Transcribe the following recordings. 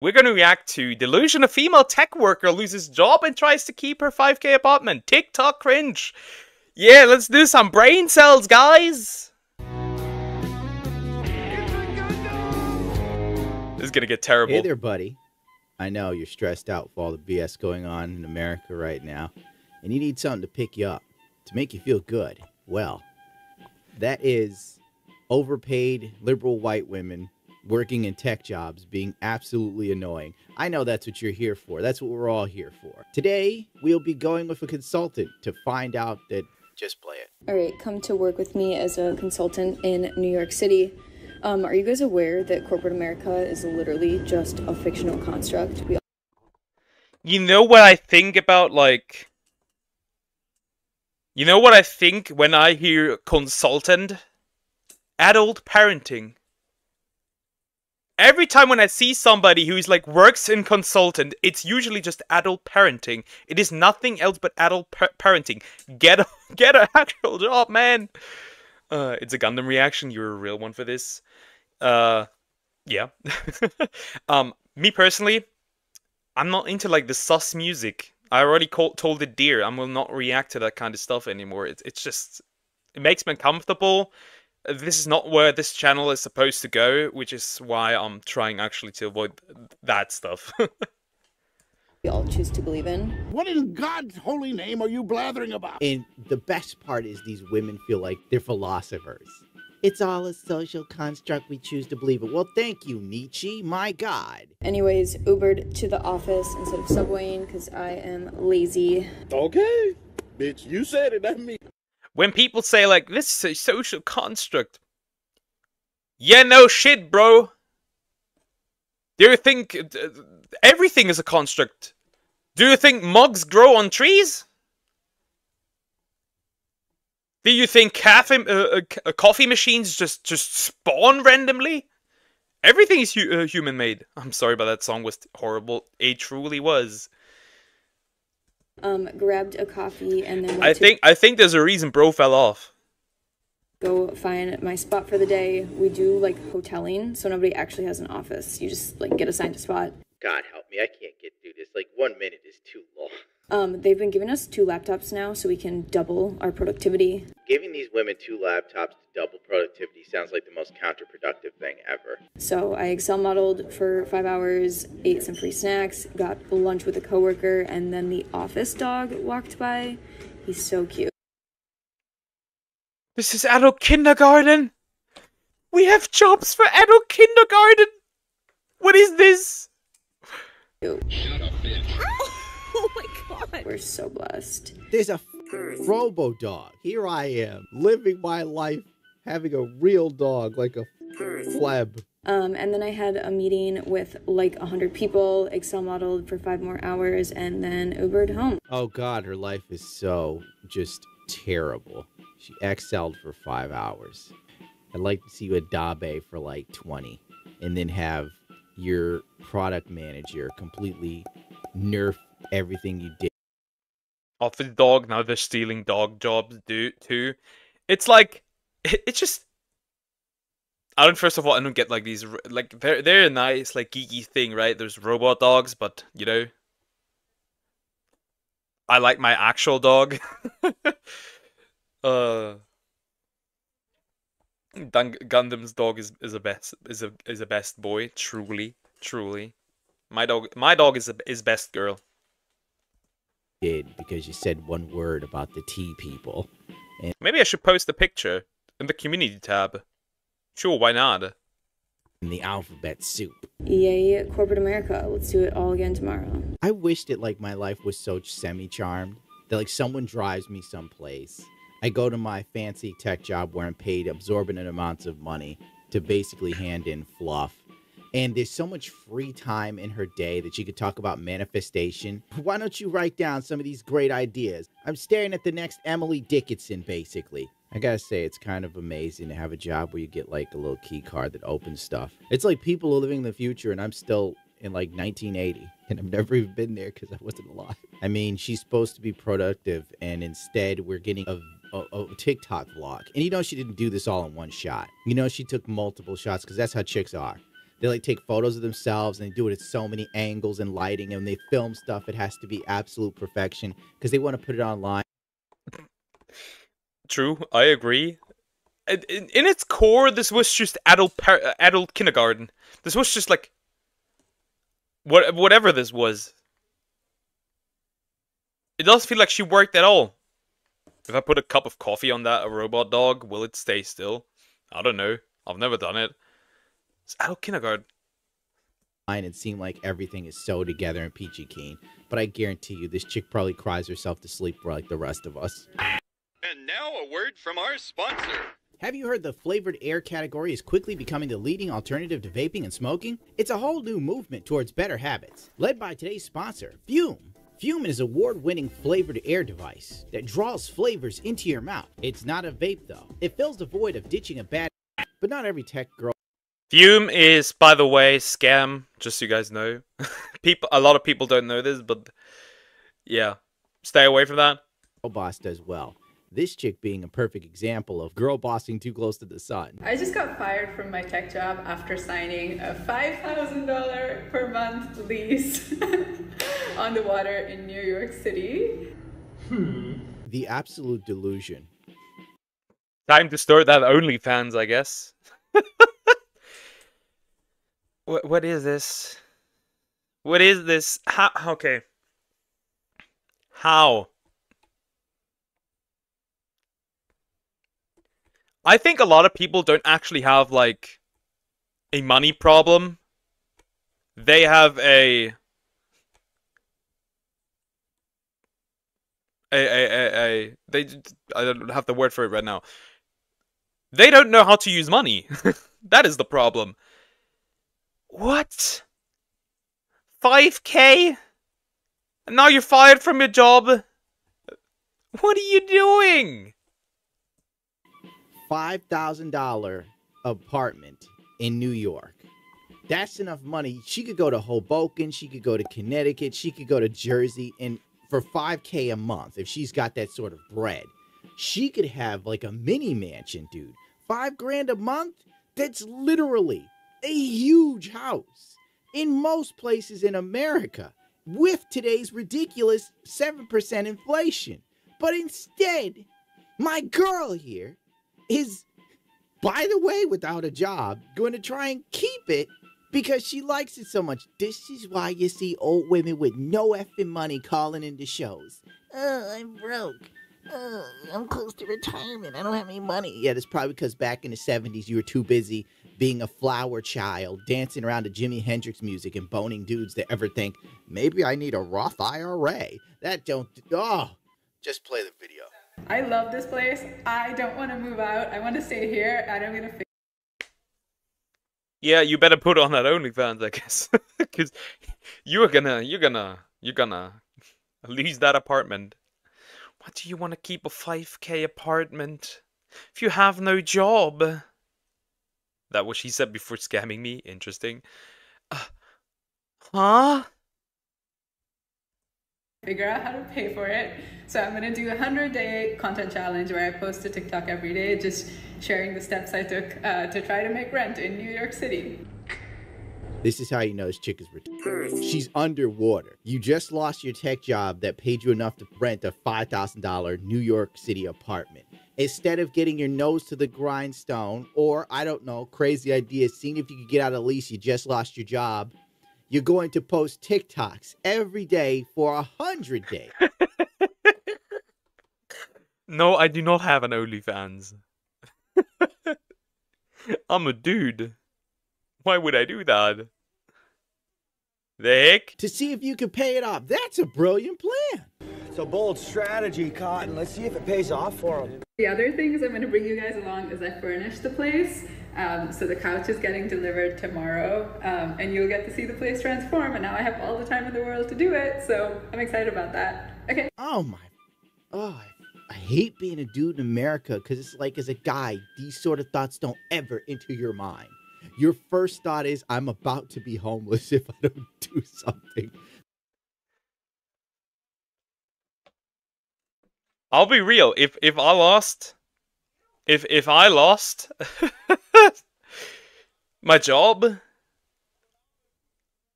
We're gonna react to Delusional Female tech worker loses job and tries to keep her 5K apartment. TikTok cringe. Yeah, let's do some brain cells, guys. This is gonna get terrible. Hey there, buddy. I know you're stressed out with all the BS going on in America right now, and you need something to pick you up, to make you feel good. Well, that is overpaid liberal white women working in tech jobs being absolutely annoying. I know that's what you're here for. That's what we're all here for. Today, we'll be going with a consultant to find out that... Just play it. All right, come to work with me as a consultant in New York City. Are you guys aware that corporate America is literally just a fictional construct? You know what I think about, like... You know what I think when I hear consultant? Adult parenting. Every time when I see somebody who's like works in consultant, it's usually just adult parenting. It is nothing else but adult parenting. Get an actual job, man. It's a Gundam reaction. You're a real one for this. Yeah. Me personally, I'm not into like the sus music. I already told it dear. I will not react to that kind of stuff anymore. It's just, it makes me uncomfortable. This is not where this channel is supposed to go, which is why I'm trying actually to avoid that stuff. We all choose to believe in. What in God's holy name are you blathering about? And the best part is these women feel like they're philosophers. It's all a social construct, we choose to believe it. Well, thank you, Nietzsche. My God. Anyways, Ubered to the office instead of subwaying because I am lazy. Okay, bitch, you said it, not me. When people say, like, this is a social construct. Yeah, no shit, bro. Do you think everything is a construct? Do you think mugs grow on trees? Do you think coffee machines just spawn randomly? Everything is human-made. I'm sorry, but that song was horrible. It truly was. Grabbed a coffee and then I think there's a reason bro fell off. Go find my spot for the day. We do like hoteling, so nobody actually has an office. You just like get assigned a spot. God help me, I can't get through this. Like 1 minute is too long. They've been giving us 2 laptops now so we can double our productivity. Giving these women 2 laptops to double productivity sounds like the most counterproductive thing ever. So I Excel modeled for 5 hours, ate some free snacks, got lunch with a coworker, and then the office dog walked by. He's so cute. This is adult kindergarten. We have jobs for adult kindergarten. What is this? Shut up, bitch. Oh my god. We're so blessed. There's a robo dog. Here I am, living my life, having a real dog like a fleb. And then I had a meeting with like 100 people, Excel modeled for 5 more hours, and then Ubered home. Oh god, her life is so just terrible. She Excel'd for 5 hours. I'd like to see you at Dabe for like 20, and then have your product manager completely nerf everything you did. Office dog, now they're stealing dog jobs too. It's like, it's just, first of all, I don't get like these, like, they're a nice, like, geeky thing, right? There's robot dogs, but, you know, I like my actual dog. Gundam's dog is a best boy, truly. My dog is best girl. Did because you said one word about the tea people. And maybe I should post a picture in the community tab. Sure, why not? In the alphabet soup. Yay, corporate America. Let's do it all again tomorrow. I wish that like my life was so semi-charmed that like someone drives me someplace. I go to my fancy tech job where I'm paid absorbent amounts of money to basically hand in fluff. And there's so much free time in her day that she could talk about manifestation. Why don't you write down some of these great ideas? I'm staring at the next Emily Dickinson, basically. I gotta say, it's kind of amazing to have a job where you get like a little key card that opens stuff. It's like people are living in the future and I'm still in like 1980. And I've never even been there because I wasn't alive. I mean, she's supposed to be productive and instead we're getting a TikTok vlog. And you know she didn't do this all in one shot. You know she took multiple shots because that's how chicks are. They like take photos of themselves and they do it at so many angles and lighting, and when they film stuff, it has to be absolute perfection because they want to put it online. True, I agree. In its core, this was just adult kindergarten. This was just like whatever this was. It doesn't feel like she worked at all. If I put a cup of coffee on that robot dog, will it stay still? I don't know. I've never done it. It's adult kindergarten. And seem like everything is so together and peachy keen, but I guarantee you this chick probably cries herself to sleep like the rest of us. And now a word from our sponsor. Have you heard the flavored air category is quickly becoming the leading alternative to vaping and smoking? It's a whole new movement towards better habits, led by today's sponsor, Fume. Fume is an award-winning flavored air device that draws flavors into your mouth. It's not a vape though. It fills the void of ditching a bad, but not every tech girl. Fume is, by the way, scam, just so you guys know. A lot of people don't know this, but yeah, stay away from that. Girl boss does well. This chick being a perfect example of girl bossing too close to the sun. I just got fired from my tech job after signing a $5,000 per month lease on the water in New York City. The absolute delusion. Time to start that OnlyFans, I guess. What is this? What is this? How? Okay. How? I think a lot of people don't actually have, like, a money problem. They have I don't have the word for it right now. They don't know how to use money. That is the problem. What? 5K? And now you're fired from your job? What are you doing? $5,000 apartment in New York. That's enough money. She could go to Hoboken, she could go to Connecticut, she could go to Jersey, and for $5K a month, if she's got that sort of bread, she could have like a mini mansion, dude. $5,000 a month? That's literally a huge house in most places in America with today's ridiculous 7% inflation. But instead, my girl here is, by the way, without a job, going to try and keep it because she likes it so much. This is why you see old women with no effing money calling into shows. Oh, I'm broke. Oh, I'm close to retirement. I don't have any money. Yeah, that's probably because back in the 70s, you were too busy being a flower child, dancing around to Jimi Hendrix music and boning dudes to ever think, maybe I need a Roth IRA. That don't... Oh, just play the video. I love this place. I don't want to move out. I want to stay here, and I'm gonna. Yeah, you better put on that OnlyFans, I guess, because you're gonna lease that apartment. Why do you want to keep a 5K apartment if you have no job? That what she said before scamming me. Interesting. Huh? Figure out how to pay for it. So I'm gonna do a 100-day content challenge where I post to TikTok every day, just sharing the steps I took to try to make rent in New York City. This is how you know this chick is retarded. She's underwater. You just lost your tech job that paid you enough to rent a $5,000 New York City apartment. Instead of getting your nose to the grindstone, or, I don't know, crazy idea, seeing if you could get out of lease, you just lost your job, you're going to post TikToks every day for 100 days. No, I do not have an OnlyFans. I'm a dude. Why would I do that? The heck? To see if you can pay it off. That's a brilliant plan. It's a bold strategy, Cotton. Let's see if it pays off for him. The other things I'm going to bring you guys along is I furnished the place. So the couch is getting delivered tomorrow, and you'll get to see the place transform. And now I have all the time in the world to do it. So I'm excited about that. Okay. Oh my. Oh, I hate being a dude in America because it's like, as a guy, these sort of thoughts don't ever enter your mind. Your first thought is, I'm about to be homeless if I don't do something. I'll be real. If I lost my job,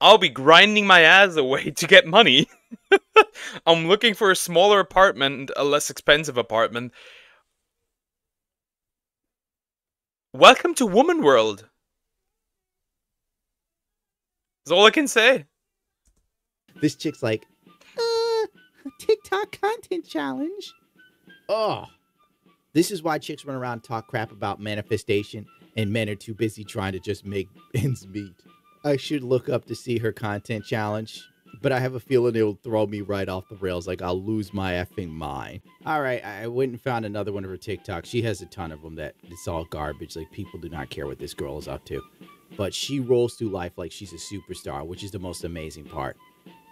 I'll be grinding my ass away to get money. I'm looking for a smaller apartment, a less expensive apartment. Welcome to Woman World. That's all I can say. This chick's like, TikTok content challenge. Oh, this is why chicks run around and talk crap about manifestation and men are too busy trying to just make ends meet. I should look up to see her content challenge, but I have a feeling it'll throw me right off the rails. Like, I'll lose my effing mind. All right, I went and found another one of her TikToks. She has a ton of them that it's all garbage. Like, people do not care what this girl is up to. But she rolls through life like she's a superstar, which is the most amazing part.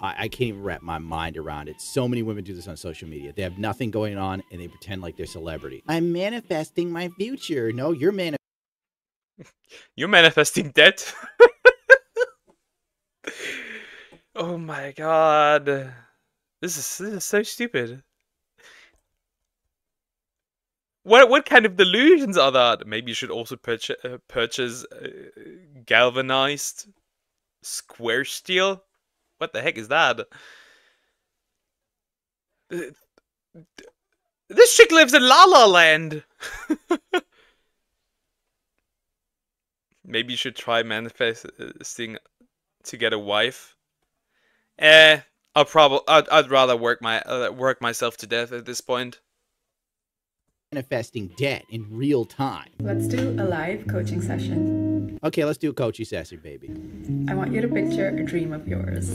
I can't even wrap my mind around it. So many women do this on social media. They have nothing going on, and they pretend like they're celebrity. I'm manifesting my future. No, you're manifesting death. Oh my god. This is so stupid. What kind of delusions are that? Maybe you should also purchase galvanized square steel. What the heck is that? This chick lives in La La Land. Maybe you should try manifesting to get a wife. I'd rather work myself to death at this point. manifesting debt in real time. Let's do a live coaching session. Okay, let's do a coaching session, baby. I want you to picture a dream of yours.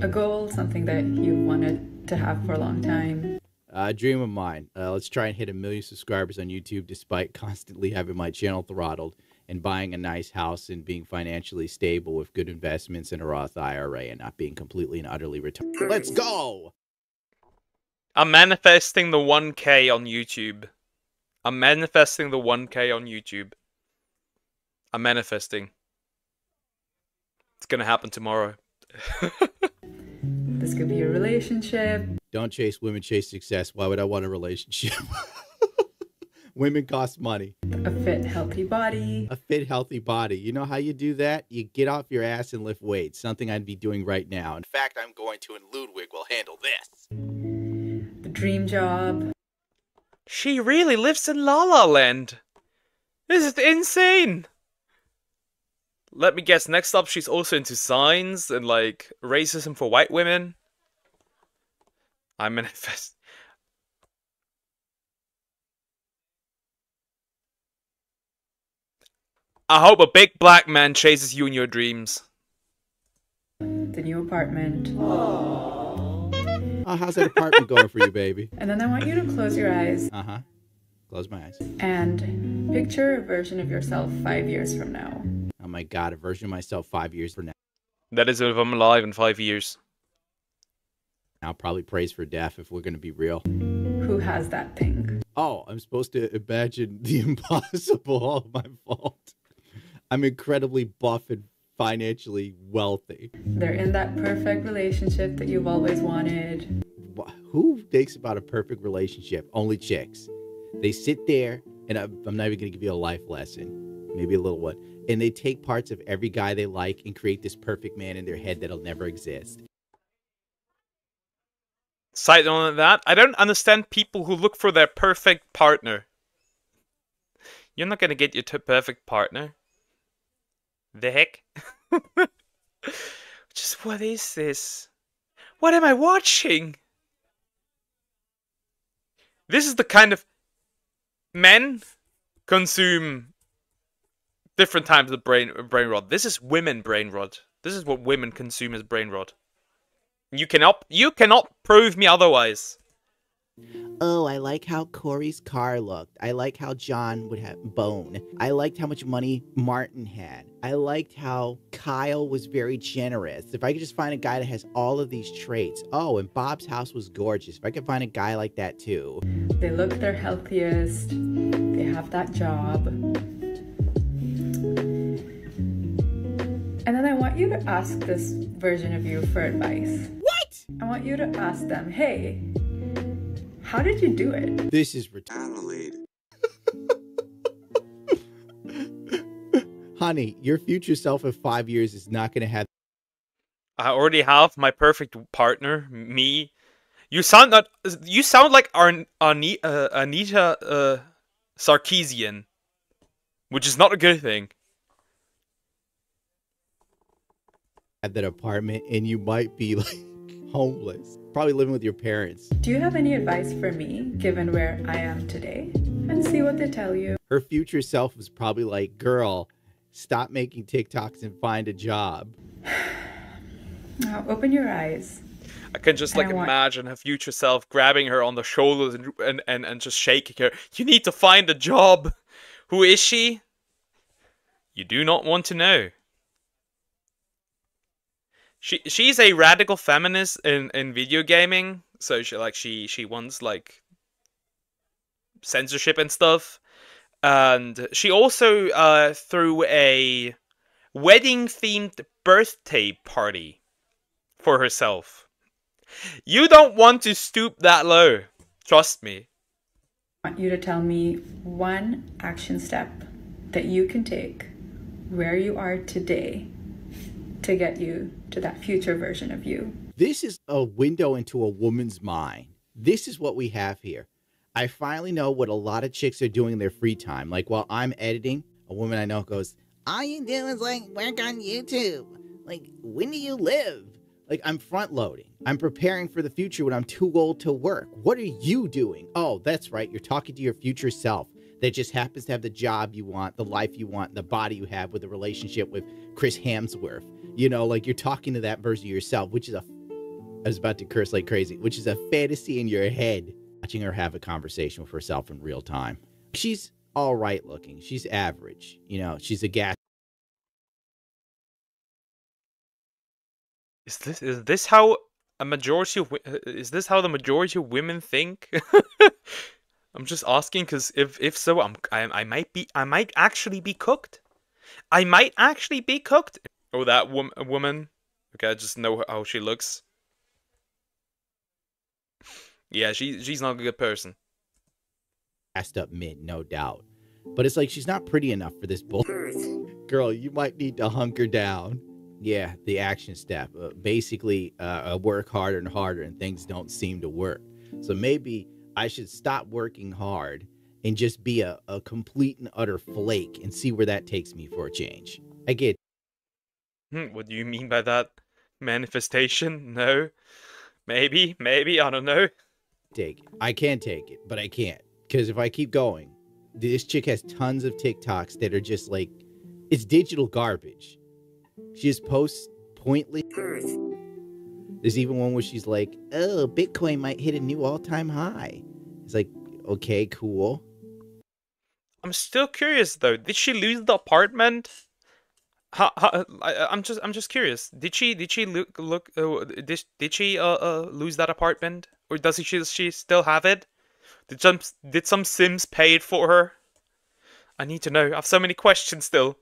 A goal, something that you wanted to have for a long time. A dream of mine. Let's try and hit 1 million subscribers on YouTube despite constantly having my channel throttled and buying a nice house and being financially stable with good investments in a Roth IRA and not being completely and utterly retarded. Let's go! I'm manifesting the 1K on YouTube. I'm manifesting the 1K on YouTube. I'm manifesting. It's gonna happen tomorrow. This could be a relationship. Don't chase women, chase success. Why would I want a relationship? Women cost money. A fit, healthy body. A fit, healthy body. You know how you do that? You get off your ass and lift weights. Something I'd be doing right now. In fact, I'm going to, and Ludwig will handle this. The dream job. She really lives in La La Land. This is insane. Let me guess, next up she's also into signs and like racism for white women. I manifest. I hope a big black man chases you in your dreams. The new apartment. Oh, how's that apartment going for you, baby? And then I want you to close your eyes. Uh-huh. Close my eyes. And picture a version of yourself 5 years from now. Oh my god, a version of myself 5 years from now. That is if I'm alive in 5 years. I'll probably praise for death if we're going to be real. Who has that thing? Oh, I'm supposed to imagine the impossible. All my fault. I'm incredibly buff and financially wealthy. They're in that perfect relationship that you've always wanted. Who thinks about a perfect relationship? Only chicks. They sit there, and I'm not even going to give you a life lesson. Maybe a little one. And they take parts of every guy they like and create this perfect man in their head that'll never exist. Side note on that, I don't understand people who look for their perfect partner. You're not gonna get your perfect partner. The heck? Just what is this? What am I watching? This is the kind of men consume different types of brain rot. This is women brain rot. This is what women consume as brain rot. You cannot prove me otherwise. Oh, I like how Corey's car looked. I like how John would have bone. I liked how much money Martin had. I liked how Kyle was very generous. If I could just find a guy that has all of these traits. Oh, and Bob's house was gorgeous. If I could find a guy like that too. They look their healthiest. They have that job. And then I want you to ask this version of you for advice. What? I want you to ask them, hey, how did you do it? This is retarded. Honey, your future self of 5 years is not going to have I already have my perfect partner, me. You sound not. You sound like Anita Sarkeesian, which is not a good thing. At that apartment, and you might be like homeless, probably living with your parents. Do you have any advice for me, given where I am today? And see what they tell you. Her future self was probably like, girl, stop making TikToks and find a job. Now, open your eyes. I can just like imagine her future self grabbing her on the shoulders and just shaking her. You need to find a job. Who is she? You do not want to know. She's a radical feminist in video gaming, so she wants like censorship and stuff. And she also threw a wedding-themed birthday party for herself. You don't want to stoop that low. Trust me. I want you to tell me one action step that you can take where you are today to get you to that future version of you. This is a window into a woman's mind. This is what we have here. I finally know what a lot of chicks are doing in their free time. Like while I'm editing, a woman I know goes, all you do is like work on YouTube. Like, when do you live? Like, I'm front loading. I'm preparing for the future when I'm too old to work. What are you doing? Oh, that's right. You're talking to your future self that just happens to have the job you want, the life you want, the body you have with a relationship with Chris Hemsworth. You know, like you're talking to that version of yourself, which is I was about to curse like crazy, which is a fantasy in your head. Watching her have a conversation with herself in real time. She's all right looking. She's average. You know, she's a gas. Is this how a majority of is this how the majority of women think? I'm just asking because if so, I might actually be cooked. I might actually be cooked. Oh, that woman. Okay, I just know how she looks. Yeah, she's not a good person. Gassed up mid, no doubt. But it's like she's not pretty enough for this bull. Girl, you might need to hunker down. Yeah, the action step. Basically, work harder and harder and things don't seem to work. So maybe I should stop working hard and just be a complete and utter flake and see where that takes me for a change. I get. What do you mean by that? Manifestation? No. Maybe, I don't know. Take it. I can take it, but I can't. Because if I keep going, this chick has tons of TikToks that are just like, it's digital garbage. She just posts pointless. There's even one where she's like, oh, Bitcoin might hit a new all-time high. It's like, okay, cool. I'm still curious though. Did she lose the apartment? I'm just curious. Did she lose that apartment, or does she still have it? Did some Sims pay it for her? I need to know. I have so many questions still.